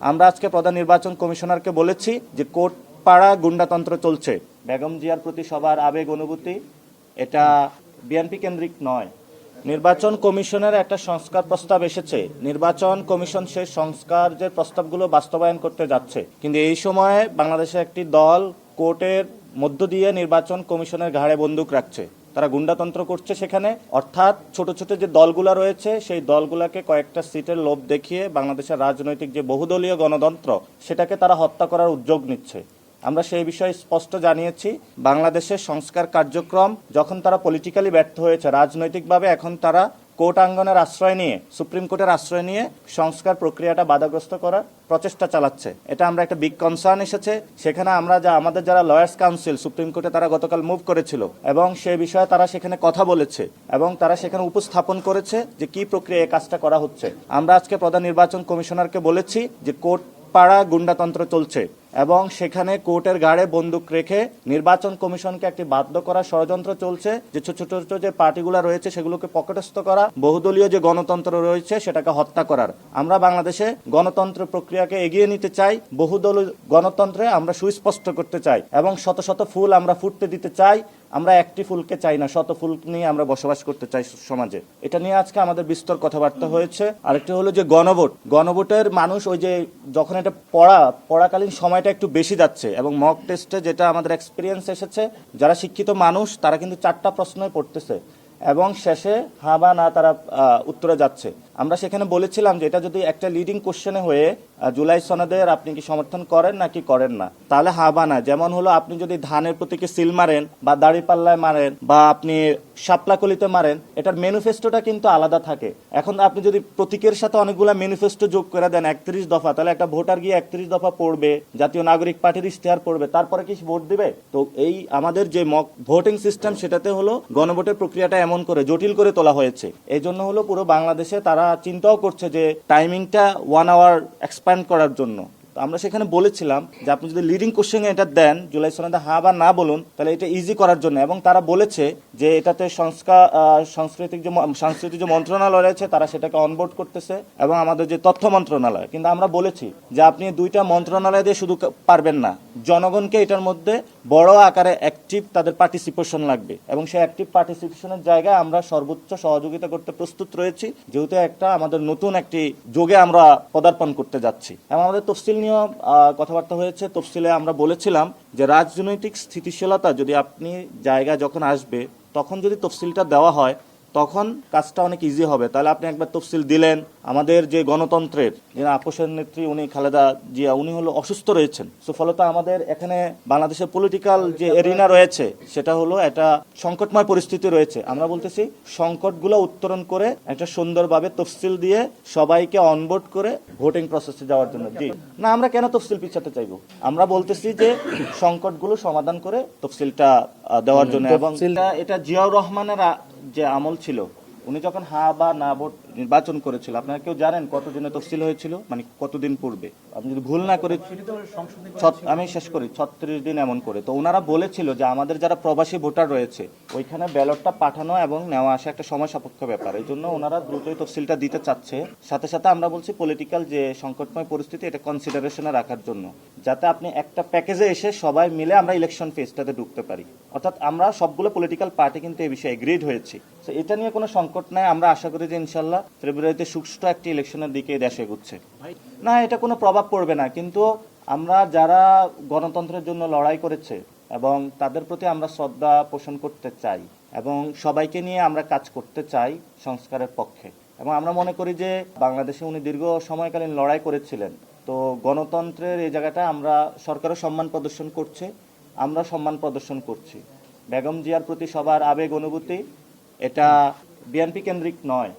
আমরা আজকে প্রধান নির্বাচন কমিশনারকে বলেছি যে কোর্ট পাড়া গুন্ডাতন্ত্র চলছে। বেগম জিয়ার প্রতি সবার আবেগ অনুভূতি, এটা বিএনপি কেন্দ্রিক নয়। নির্বাচন কমিশনের একটা সংস্কার প্রস্তাব এসেছে। নির্বাচন কমিশন সেই সংস্কার যে প্রস্তাবগুলো বাস্তবায়ন করতে যাচ্ছে, কিন্তু এই সময়ে বাংলাদেশের একটি দল কোর্টের মধ্য দিয়ে নির্বাচন কমিশনের ঘাড়ে বন্দুক রাখছে। তারা গুন্ডাতন্ত্র করছে সেখানে, অর্থাৎ ছোট ছোট যে দলগুলো রয়েছে সেই দলগুলোকে কয়েকটা সিটের লোভ দেখিয়ে বাংলাদেশের রাজনৈতিক যে বহুদলীয় গণতন্ত্র সেটাকে তারা হত্যা করার উদ্যোগ নিচ্ছে। আমরা সেই বিষয়ে স্পষ্ট জানিয়েছি, বাংলাদেশের সংস্কার কার্যক্রম যখন তারা পলিটিক্যালি ব্যর্থ হয়েছে, রাজনৈতিকভাবে এখন তারা কোর্ট আঙ্গনের আশ্রয় নিয়ে, সুপ্রিম কোর্টের আশ্রয় নিয়ে সংস্কার প্রক্রিয়াটা বাধাগ্রস্ত করার প্রচেষ্টা চালাচ্ছে। এটা আমরা একটা বিগ কনসার্ন এসেছে। সেখানে আমরা আমাদের যারা লয়ার্স কাউন্সিল সুপ্রিম কোর্টে তারা গতকাল মুভ করেছিল এবং সে বিষয়ে তারা সেখানে কথা বলেছে এবং তারা সেখানে উপস্থাপন করেছে যে কি প্রক্রিয়া এই কাজটা করা হচ্ছে। আমরা আজকে প্রধান নির্বাচন কমিশনারকে বলেছি যে কোর্ট পাড়া গুন্ডাতন্ত্র চলছে এবং সেখানে কোর্টের ঘাড়ে বন্দুক রেখে নির্বাচন কমিশনকে একটি বাধ্য করার ষড়যন্ত্র চলছে, যে ছোট ছোট যে পার্টিগুলো রয়েছে সেগুলোকে পকেটস্থ করা, বহুদলীয় যে গণতন্ত্র রয়েছে সেটাকে হত্যা করার। আমরা বাংলাদেশে গণতন্ত্র প্রক্রিয়াকে এগিয়ে নিতে চাই, বহুদলীয় গণতন্ত্রে আমরা সুস্পষ্ট করতে চাই এবং শত শত ফুল আমরা ফুটতে দিতে চাই। আমরা একটি ফুলকে চাই না, শত ফুল নিয়ে আমরা বসবাস করতে চাই সমাজে। এটা নিয়ে আজকে আমাদের বিস্তর কথাবার্তা হয়েছে। আরেকটি হলো যে গণভোটের মানুষ ওই যে যখন এটা পড়াকালীন সময়টা একটু বেশি যাচ্ছে এবং মক টেস্টে যেটা আমাদের এক্সপিরিয়েন্স এসেছে, যারা শিক্ষিত মানুষ তারা কিন্তু 4টা প্রশ্নই পড়তেছে এবং শেষে হ্যাঁ বা না তারা উত্তরে যাচ্ছে। আমরা সেখানে বলেছিলাম যে এটা যদি একটা লিডিং কোশ্চেনে হয়ে জুলাই সনদের আপনি কি সমর্থন করেন নাকি করেন না, তাহলে হ্যাঁ বা না। যেমন হলো আপনি যদি ধানের প্রতীকে সিল মারেন বা দাড়িপাল্লায় মারেন বা আপনি শাপলাকলিতে মারেন, এটার ম্যানিফেস্টোটা কিন্তু আলাদা থাকে। এখন আপনি যদি প্রতীকের সাথে অনেকগুলো ম্যানিফেস্টো যোগ করে দেন 31 দফা, তাহলে একটা ভোটার গিয়ে 31 দফা পড়বে, জাতীয় নাগরিক পার্টির ইশতেহার পড়বে, তারপরে কি ভোট দিবে? তো এই আমাদের যে মক ভোটিং সিস্টেম সেটাতে হলো গণভোটের প্রক্রিয়াটা এমন করে জটিল করে তোলা হয়েছে। এই জন্য হলো পুরো বাংলাদেশে তারা চিন্তাও করছে যে টাইমিংটা 1 আওয়ার এক্সপ্যান্ড করার জন্য। আমরা সেখানে বলেছিলাম যে আপনি যদি লিডিং কোশ্চেনে এটা দেন, জুলাই সনদে হ্যাঁ বা না বলুন, তাহলে এটা ইজি করার জন্য। এবং তারা বলেছে যে এটাতে সাংস্কৃতিক যে মন্ত্রণালয় রয়েছে তারা সেটাকে অনবোর্ড করতেছে এবং আমাদের যে তথ্য মন্ত্রণালয়। কিন্তু আমরা বলেছি যে আপনি দুইটা মন্ত্রণালয় দিয়ে শুধু পারবেন না, জনগণকে এটার মধ্যে বড় আকারে অ্যাক্টিভ তাদের পার্টিসিপেশন লাগবে এবং সেই অ্যাক্টিভ পার্টিসিপেশনের জায়গায় আমরা সর্বোচ্চ সহযোগিতা করতে প্রস্তুত রয়েছি, যেহেতু একটা আমাদের নতুন একটি যোগে আমরা পদার্পণ করতে যাচ্ছি। এবং আমাদের তফসিল নিয়ে কথাবার্তা হয়েছে। তফসিলে আমরা বলেছিলাম যে রাজনৈতিক স্থিতিশীলতা যদি আপনি জায়গা যখন আসবে তখন যদি তফসিলটা দেওয়া হয় তখন কাজটা অনেক ইজি হবে। তাহলে আপনি একবার তফসিল দিলেন, আমাদের যে গণতন্ত্রের যে আপোষের নেত্রী উনি খালেদা জিয়া উনি হলো অসুস্থ রয়েছেন, সো ফলত আমাদের এখানে বাংলাদেশের পলিটিক্যাল যে এরিনা রয়েছে সেটা হলো একটা সংকটময় পরিস্থিতি রয়েছে। আমরা বলতেছি সংকটগুলো উত্তরণ করে একটা সুন্দরভাবে তফসিল দিয়ে সবাইকে অনবোর্ড করে ভোটিং প্রসেসে যাওয়ার জন্য। জি না, আমরা কেন তফসিল পিছাতে চাইবো? আমরা বলতেছি যে সংকটগুলো সমাধান করে তফসিলটা দেওয়ার জন্য। এবং এটা জিয়াউর রহমানের যে আমল ছিল, উনি যখন হ্যাঁ বা না ভোট নির্বাচন করেছিল, আপনারা কেউ জানেন কতদিনে তফসিল হয়েছিল? মানে কতদিন পূর্বে, আমি যদি ভুল না করি আমি শেষ করি 36 দিন এমন করে। তো ওনারা বলেছিল যে আমাদের যারা প্রবাসী ভোটার রয়েছে ওইখানে ব্যালটটা পাঠানো এবং নেওয়া আসা একটা সময় সাপেক্ষ ব্যাপার, এই জন্য ওনারা দ্রুতই তফসিলটা দিতে চাচ্ছে। সাথে সাথে আমরা বলছি পলিটিক্যাল যে সংকটময় পরিস্থিতি এটা কনসিডারেশনে রাখার জন্য, যাতে আপনি একটা প্যাকেজে এসে সবাই মিলে আমরা ইলেকশন ফেজটাতে ঢুকতে পারি। অর্থাৎ আমরা সবগুলো পলিটিক্যাল পার্টি কিন্তু এই বিষয়ে এগ্রিড হয়েছি। তো এটা নিয়ে কোনো সংকট নাই। আমরা আশা করি যে ইনশাল্লাহ ফেব্রুয়ারিতে সুষ্ঠু একটি ইলেকশনের দিকে দেশ এগুচ্ছে। না, এটা কোনো প্রভাব পড়বে না, কিন্তু আমরা যারা গণতন্ত্রের জন্য লড়াই করেছে এবং তাদের প্রতি আমরা শ্রদ্ধা পোষণ করতে চাই এবং সবাইকে নিয়ে আমরা কাজ করতে চাই সংস্কারের পক্ষে। এবং আমরা মনে করি যে বাংলাদেশে উনি দীর্ঘ সময়কালীন লড়াই করেছিলেন, তো গণতন্ত্রের এই জায়গাটা আমরা সরকারও সম্মান প্রদর্শন করছে, আমরা সম্মান প্রদর্শন করছি। বেগম জিয়ার প্রতি সবার আবেগ অনুভূতি, এটা বিএনপি কেন্দ্রিক নয়।